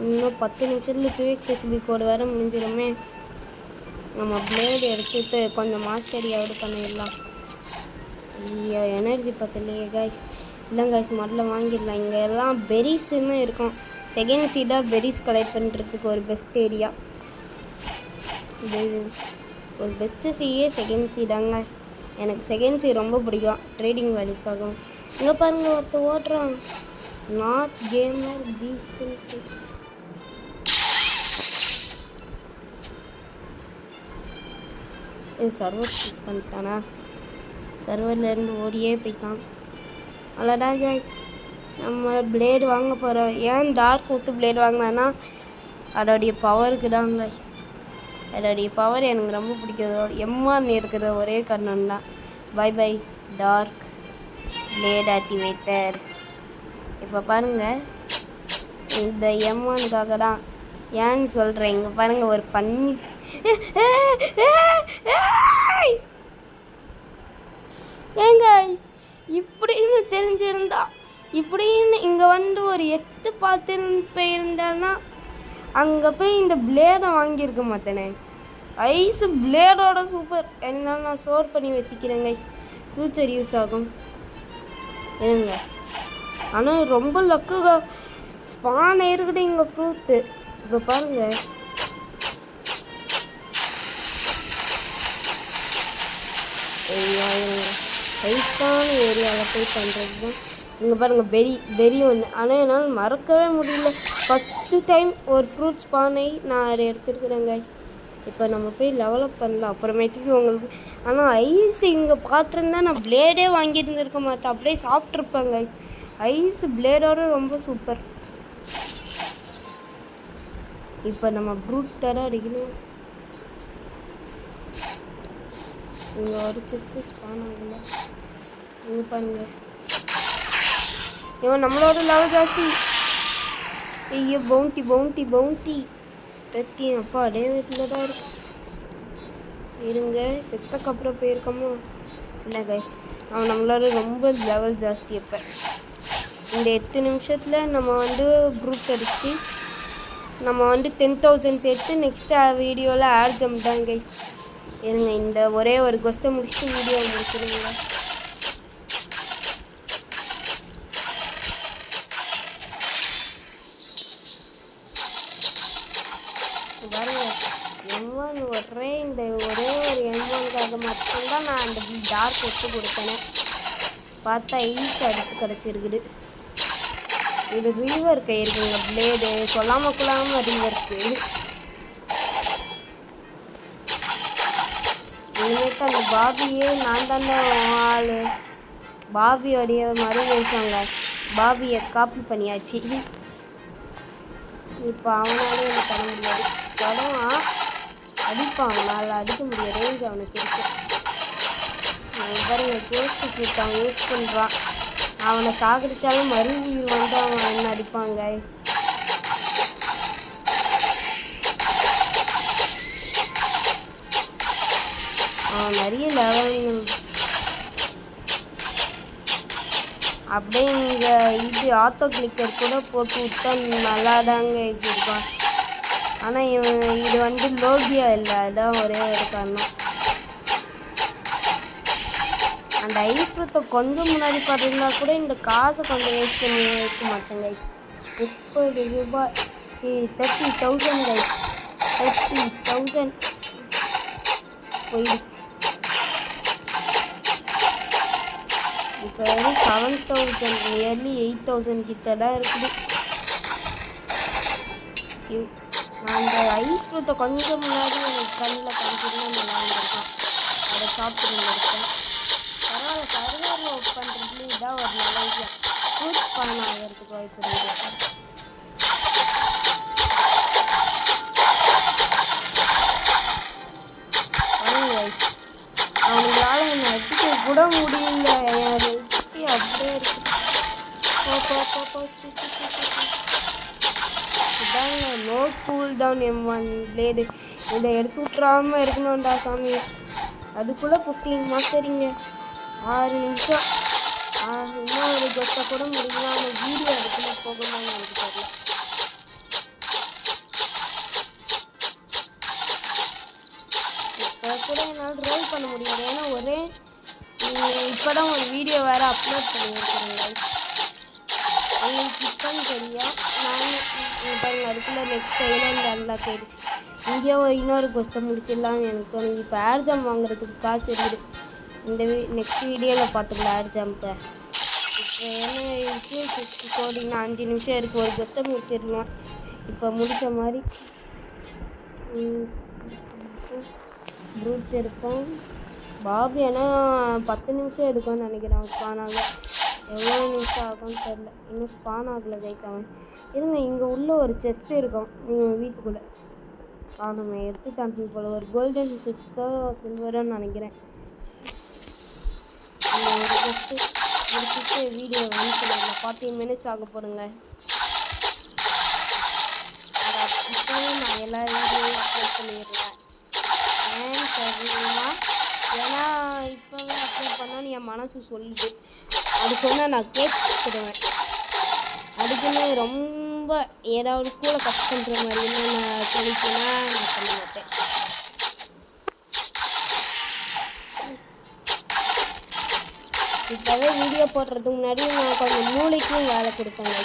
இன்னும் 10 நிமிஷத்தில் 2x HB கோடு வேறு முடிஞ்சிடுமே. நம்ம பிளேடு எடுத்துட்டு கொஞ்சம் மாஸ்டரியாவது பண்ணிடலாம். ஐயோ எனர்ஜி பத்தலையே கைஸ். இல்லை கைஸ், முதல்ல வாங்கிடலாம். இங்கே எல்லாம் பெரிஸுன்னு இருக்கும். செகண்ட் சீடாக பெரிஸ் கலெக்ட் பண்ணுறதுக்கு ஒரு பெஸ்ட் ஏரியா. இது ஒரு பெஸ்ட்டு சீயே செகண்ட் சீடாங்க. எனக்கு செகண்ட் சீ ரொம்ப பிடிக்கும் ட்ரேடிங் வேலைக்காகும். இங்கே பாருங்கள் ஒருத்தர் ஓட்டுறான். Not gamer beast. Server click பண்ணிட்டானா? சர்வர்லேருந்து ஓடியே போய்ட்டான். அவ்வளோதான் கைஸ், நம்ம பிளேடு வாங்க போகிறோம். ஏன் டார்க் ஊத்து பிளேடு வாங்கினான்னா அதோடைய பவருக்கு தான் கைஸ். அதோடைய பவர் எனக்கு ரொம்ப பிடிக்கும். எம்மான்னு இருக்கிற ஒரே காரணம் தான். Bye bye dark blade activator. இப்போ பாருங்கள், இந்த எம்மானுக்காக தான் ஏன்னு சொல்கிறேன். இங்கே பாருங்கள் ஒரு ஃபன்னி. ஏன் கைஸ், இப்படின்னு தெரிஞ்சிருந்தா, இப்படின்னு இங்கே ஒரு எத்து பார்த்துன்னு போயிருந்தேன்னா அங்கே போய் இந்த பிளேடை வாங்கியிருக்க மாட்டேனே. ஐஸு பிளேடோட சூப்பர். இருந்தாலும் நான் ஸ்டோர் பண்ணி வச்சுக்கிறேன் கைஸ், ஃப்யூச்சர் யூஸ் ஆகும். ஏங்க ஆனால் ரொம்ப லக்குங்க, ஸ்பான் இருக்குது இங்கே ஃப்ரூட்டு. இப்போ பாருங்கள், ரைட்டான ஏரியாவில் போய் பண்ணுறது தான். இங்கே பாருங்கள் பெரி ஒன்று. ஆனால் என்னால் மறக்கவே முடியல. ஃபஸ்ட்டு டைம் ஒரு ஃப்ரூட் ஸ்பானை நான் அதை எடுத்துருக்குறேன் கைஸ். இப்போ நம்ம போய் டெவலப் பண்ணலாம் அப்புறமேட்டுக்கு உங்களுக்கு. ஆனால் ஐஸ் இங்கே பார்த்துருந்தா நான் பிளேடே வாங்கியிருந்துருக்க மாட்டேன், அப்படியே சாப்பிட்ருப்பேன் கைஸ். ஐஸ் பிளேடோட ரொம்ப சூப்பர். இப்போ நம்ம ப்ரூட் தர அடிக்கணும். இங்கே ஒரு செஸ்ட்டு ஸ்பான் ஆகல. இங்கே பாருங்க, இவன் நம்மளோட லெவல் ஜாஸ்தி. ஐயோ பவுண்டி பவுண்டி பவுண்டி 30. அப்பா அதே வீட்டில் தான் இருக்கு. இருங்க, செத்தக்கப்புறம் போயிருக்கோமோ இல்லை கைஸ். அவன் நம்மளோட ரொம்ப லெவல் ஜாஸ்தி. இப்போ இந்த 8 நிமிஷத்தில் நம்ம ப்ரூட்ஸ் அடித்து நம்ம 10,000 சேர்த்து நெக்ஸ்ட் வீடியோவில் ஏர் ஜம்ப் தான் கைஸ். இருங்க, இந்த ஒரே ஒரு கொஸ்ட்டை முடிச்சுட்டு வீடியோ முடிச்சுருங்க. M1 இந்த ஒரே ஒரு M1க்காக மட்டும்தான் நான் அந்த டார்க் எடுத்து கொடுத்தேனே. பார்த்தா ஈஸி அடுத்து கிடச்சிருக்குது. இது ரீவர் கை இருக்குங்க பிளேடு. சொல்லாமல் கொள்ளாமல் ரீவருக்கு. இனிமேட்டு அந்த பாபியே நான் தானே ஆள். பாபியோடைய மறு பேசுவாங்க. பாபியை காப்பி பண்ணியாச்சு. இப்போ அவனாலே என்ன பண்ண முடியாது. தொடவான் அடிப்பான், அவனால் அடிக்க முடியாது. ரேஞ்ச் அவனுக்கு இருக்கு. பாருங்க கோஸ்ட் ஃப்ரூட் அவன் யூஸ் பண்ணுறான். அவனை சாகடிச்சாலும் மறுபடியும் வந்து அவன் என்ன அடிப்பாங்க. அவன் நிறைய லெவல் அப்படியே இங்கே இது ஆட்டோ கிளிக்கர் கூட போட்டு விட்டா நல்லா தாங்க இருப்பான். ஆனால் இது வந்து லோகியா இல்லை, அதான் ஒரே ஒரு காரணம். அந்த ஐஸ் ஃப்ரூட்டை கொஞ்சம் முன்னாடி பார்த்தீங்கன்னா கூட இந்த காசை கொஞ்சம் வேஸ்ட் பண்ணி வைக்க மாட்டேங்க. 30 ரூபாய் 30,000 கைஸ், 30,000 போயிடுச்சு. இப்போ வெறும் 7,000 நியர்லி 8,000 கிட்ட தான் இருக்குது. அந்த ஐஸ் ஃப்ரூட்டை கொஞ்சம் முன்னாடி எனக்கு கண்ணில் காமிச்சிருந்தா நல்லா இருந்திருக்கும். அதை சாப்பிட்டு இருக்கேன். பரவாயில்ல, சர்வரில் ஒர்க் பண்ணுறதுல இதான் ஒரு நல்ல விஷயம். ஃப்ரூட்ஸ் பண்ண ஆகிறதுக்கு வாய்ப்பு இருக்குது. அவங்களால என்னை அடிக்க கூட முடியல. என் ரெசிபி அப்படியே இருக்கு. இதாங்க no cool down M1 blade. இதை எடுத்து விட்றாமல் இருக்கணும்டா சாமி. அதுக்குள்ளே 15 மாஸ்டரிங்க, 6 நிமிஷம். இன்னும் ஒரு கொஸ்டை கூட முடியலாம். அந்த வீடியோ அதுக்குள்ளே போகணும்னு எனக்கு தெரியல. இப்போ கூட என்னால் ரோல் பண்ண முடியாது, ஏன்னா ஒரே இப்போ தான் ஒரு வீடியோ வேறு அப்லோட் பண்ணியிருக்கிறேங்க. உங்களுக்கு இப்போன்னு தெரியும். பாருங்க அதுக்குள்ளே நெக்ஸ்ட் ஐலாண்ட் அன்லாக் ஆகிடுச்சு. இங்கேயோ இன்னொரு கொஸ்டை முடிச்சிடலான்னு எனக்கு தோணுது. இப்போ ஏர் ஜம்ப் வாங்குறதுக்கு காசு இருக்குது. இந்த நெக்ஸ்ட் வீடியோவில் பார்த்துக்கலாம் ஏர் ஜம்பை. இப்போ என்ன இருக்குது, 60 கோடிங்க, 5 நிமிஷம் இருக்குது. ஒரு கொஸ்டை முடிச்சிடலாம். இப்போ முடித்த மாதிரி ப்ரூட்ஸ் எடுப்போம். பாபி ஆனால் 10 நிமிஷம் எடுக்கும்னு நினைக்கிறேன். ஸ்பான் ஆகல, எவ்வளோ நிமிஷம் ஆகும்னு தெரில. இன்னும் ஸ்பான் ஆகலை கைஸ். அவன் இருங்க, இங்கே உள்ள ஒரு செஸ்ட் இருக்கும் வீட்டுக்குள்ளே. நம்ம எடுத்துட்டான் போல. ஒரு கோல்டன் செஸ்ட்டோ சில்வரோன்னு நினைக்கிறேன். ஒரு செஸ்ட்டு முடிச்சுட்டு வீடியோ வந்து சொல்லுங்கள். 40 மினிட்ஸ் ஆக போடுங்க. நான் எல்லா வீடியோவும் அப்லோட் பண்ணிடுறேன். ஏன்னு தெரியுமா, ஏன்னா இப்போவே அப்லோட் பண்ணான்னு என் மனசு சொல்லுது. அது சொன்னால் நான் கேட்டுடுவேன். அதுக்குன்னு ரொம்ப ஏதாவது ஸ்கூலை கட் பண்ணுற மாதிரின்னு நான் சொல்லிட்டேன்னா நான் பண்ண மாட்டேன். இப்போவே வீடியோ போடுறதுக்கு முன்னாடி நான் கொஞ்சம் மூளைக்கும் வேலை கொடுப்பேங்க.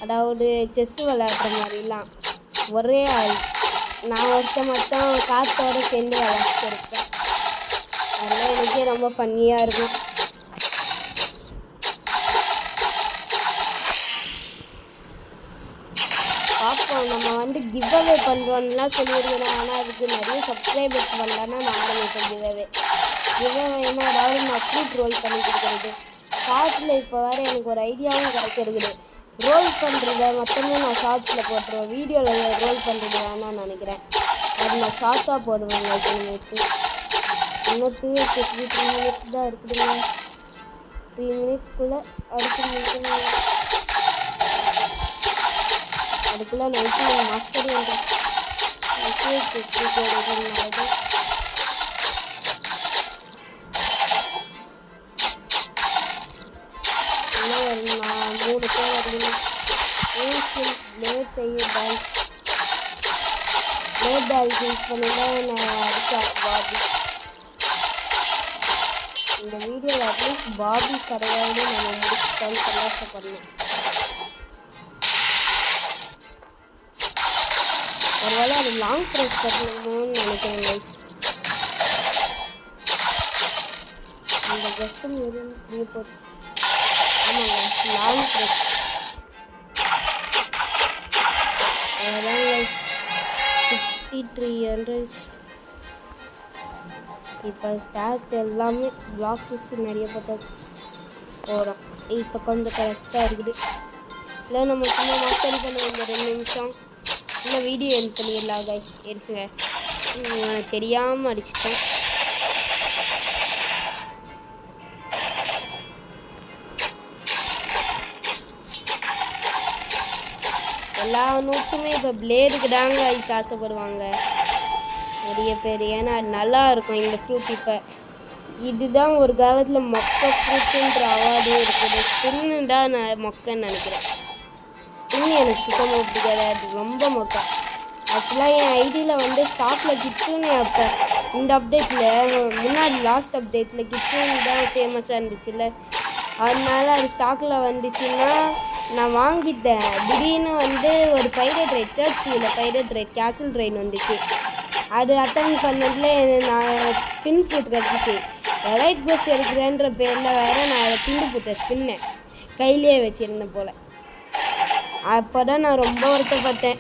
அதாவது செஸ்ஸு விளையாடுற மாதிரிலாம் ஒரே ஆள் நான் ஒருத்தர் மட்டும் காற்றோடு சேர்ந்து விளையாட்டு இருப்பேன். அதெல்லாம் எனக்கே ரொம்ப ஃபன்னியாக இருக்கும். பார்ப்போம், நம்ம வந்து கிவ் அவே பண்ணுறோன்னுலாம் சொல்லியிருக்கிறேன். ஆனால் அதுக்கு நிறைய சப்ஸ்கிரைபர்ஸ் வரலன்னா நான் ஆரம்பிப்பேன் கிவ் அவேனா. அதாவது நான் ஃப்ரூட் ரோல் பண்ணி கொடுக்குறது. ஷார்ட்ஸில் இப்போ வேறு எனக்கு ஒரு ஐடியாவும் கிடைச்சிருக்குது. ரோல் பண்ணுறத மொத்தமே நான் ஷார்ட்ஸில் போட்டுருவேன். வீடியோவில் ரோல் பண்ணுறது வேணான்னு நினைக்கிறேன். அது நான் ஷார்ட்ஸாக போடுவேன். இன்னும் 3 மினிட்ஸ் தான் இருக்குதுங்க. 3 மினிட்ஸ்க்குள்ளே அடுத்து முடிக்கணும். அதுக்குள்ளே 19 மாஸ்டர் வந்து நான் 3 பேர் வருதுங்க. பிளேட் செய்ய பிளேட் டால்ஸ் யூஸ் பண்ணி தான் நான் அடித்தேன் பாபி. இந்த வீடியோவில் அட்லீஸ்ட் பாபி கடையாவது நம்ம முடிச்சுட்டான்னு சந்தோஷப்படணும். ஒருவேளை அது லாங் ப்ரெஸ் பண்ணணும்னு நினைக்கிறேன். இந்த கஸ்டம் எதுவும் போட்டு ஆமாங்க லாங் ப்ரெஸ். அதான் 6300. இப்போ ஸ்டார்ட் எல்லாமே பிளாக் வச்சு நிறைய போட்டாச்சு. போகிறோம். இப்போ கொஞ்சம் கரெக்டாக இருக்குது. இல்லை நம்ம சும்மா மாஸ்டரி பண்ண இந்த 2 நிமிஷம் இல்லை வீடியோ என் பண்ணிடலாம் கைஸ். இருக்குங்க தெரியாமல் அடிச்சிட்டேன். எல்லா நோட்ஸுமே இப்போ பிளேடுக்கு தாங்க கைஸ் ஆசைப்படுவாங்க நிறைய பேர். ஏன்னா அது நல்லா இருக்கும் இந்த ஃப்ரூட். இப்போ இதுதான் ஒரு காலத்தில் மொக்க ஃப்ரூட்டுன்ற அவார்டும் இருக்குது. ஸ்பின்னு தான் நான் மொக்கன்னு நினைக்கிறேன். ஸ்பின் எனக்கு சுத்தமாக பிடிக்காது, அது ரொம்ப மொக்கை. ஆக்சுவலாக என் ஐடியில் வந்து ஸ்டாக்கில் கிட்ஸுன்னு அப்போ இந்த அப்டேட்டில் முன்னாடி லாஸ்ட் அப்டேட்டில் கிட்ஸுன்னு தான் ஃபேமஸாக இருந்துச்சுல்ல, அதனால அது ஸ்டாக்கில் வந்துச்சுன்னா நான் வாங்கிட்டேன். திடீர்னு வந்து ஒரு பைரட் ரைட் சர்ச்சில் பைரட் ரைட் கேசல் ட்ரெயின் வந்துச்சு. அது அட்டன் பண்ணதுல நான் ஸ்பின் ஃப்ரூட் கிடச்சிச்சு. எலைட் கோஸ்ட் எடுக்கிறேன்ற பேரில் வேறு நான் அதை திண்டு போட்டேன் ஸ்பின்னை கையிலே வச்சுருந்தேன் போல். அப்போ தான் நான் ரொம்ப வருத்தப்பட்டேன்.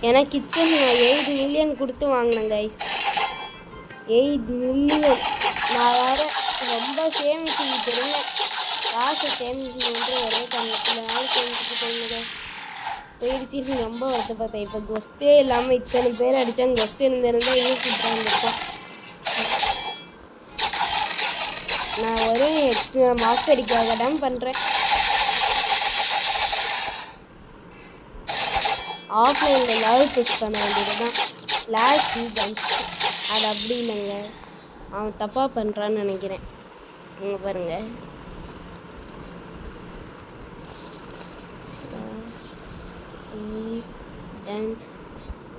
ஏன்னா கிச்சன் நான் 8 மில்லியன் கொடுத்து வாங்கினேன் கைஸ். 8 மில்லியன் நான் வேறு ரொம்ப சேமிச்சுக்கிட்டு இருந்தேன். காசு சேமிக்கணுன்ற ஒரே காரணத்தில் சேமிச்சுட்டு போயிருந்தேன். போயிடுச்சு ரொம்ப வருத்தப்பட்டேன். இப்போ கொஸ்டே இல்லாமல் இத்தனை பேர் அடித்தாங்க. கொஸ்டே இருந்திருந்தால் இன்னும் கூப்பிட்டு வந்துருக்கோம். நான் ஒரு மாஸ்டரிக்காக தான் பண்ணுறேன். ஆஃப்லைனில் லெவல் புஷ் பண்ண வேண்டியது தான். லாஸ்ட் சீசன் அது அப்படி இல்லைங்க, அவன் தப்பாக பண்ணுறான்னு நினைக்கிறேன். இங்கே பாருங்கள், dance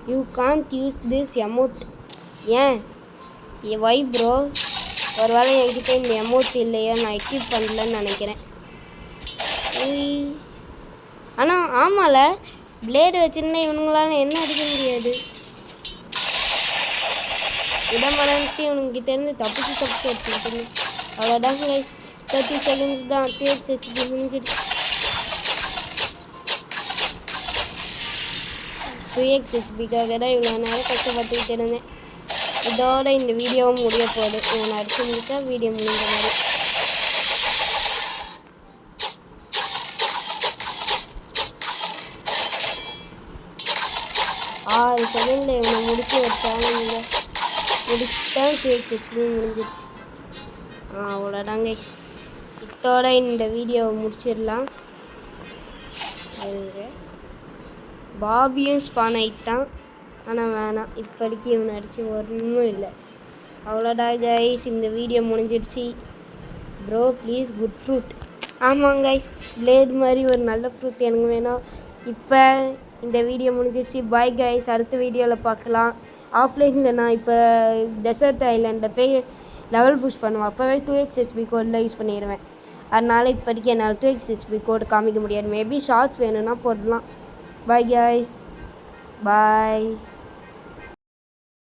you can't use this emote. ஏன் வை ப்ரோ? ஒரு வேளை என்கிட்ட இந்த எமோட் இல்லையா, நான் எக்யூப் பண்ணலன்னு நினைக்கிறேன். ஆனால் ஆமாம்ல, பிளேடு வச்சுருந்தா இவனுங்களால என்ன அடிக்க முடியாது. இடமலர்த்தி இவனுங்கிட்டேருந்து தப்பிச்சு எடுத்துக்கிட்டு அவ்வளோதான் கைஸ். 30 செகண்ட்ஸ் தான். 2 முடிஞ்சிடுச்சு. 2x ஹெச்பிக்காக தான் இவ்வளோ நேரம் கஷ்டப்பட்டுக்கிட்டு இருந்தேன். இதோட இந்த வீடியோவும் முடிய போகுது. இவனை அடிச்சு முடிச்சா வீடியோ முடிஞ்ச மாதிரி. ஆறு செகண்டில் இவனை முடிச்சு வச்சாங்க. நீங்கள் முடிச்சுட்டா 2x ஹெச்பி முடிஞ்சிடுச்சு. அவ்வளோதாங்க. இதோட இந்த வீடியோவை முடிச்சிடலாம். பாபியும் ஸ்பான் ஆகிட்டான். ஆனால் வேணாம், இப்போதைக்கு இவனை அடித்து ஒன்றும் இல்லை. அவ்வளோடா கைஸ், இந்த வீடியோ முடிஞ்சிடுச்சு. Bro please good fruit. ஆமாங்க கைஸ், பிளேட் மாதிரி ஒரு நல்ல ஃப்ரூட் எனக்கு வேணும். இப்போ இந்த வீடியோ முடிஞ்சிடுச்சு. பாய் கைஸ், அடுத்த வீடியோவில் பார்க்கலாம். ஆஃப்லைனில் நான் இப்போ டெசர்ட் ஐலாண்டில் போய் லெவல் புஷ் பண்ணுவேன். அப்போவே 2x ஹெச்பி கோடில் யூஸ் பண்ணிடுவேன். அதனால் இப்போதைக்கு என்னால் 2x ஹெச்பி கோடு காமிக்க முடியாது. மேபி ஷார்ட்ஸ் வேணும்னா போடலாம். Bye guys. Bye.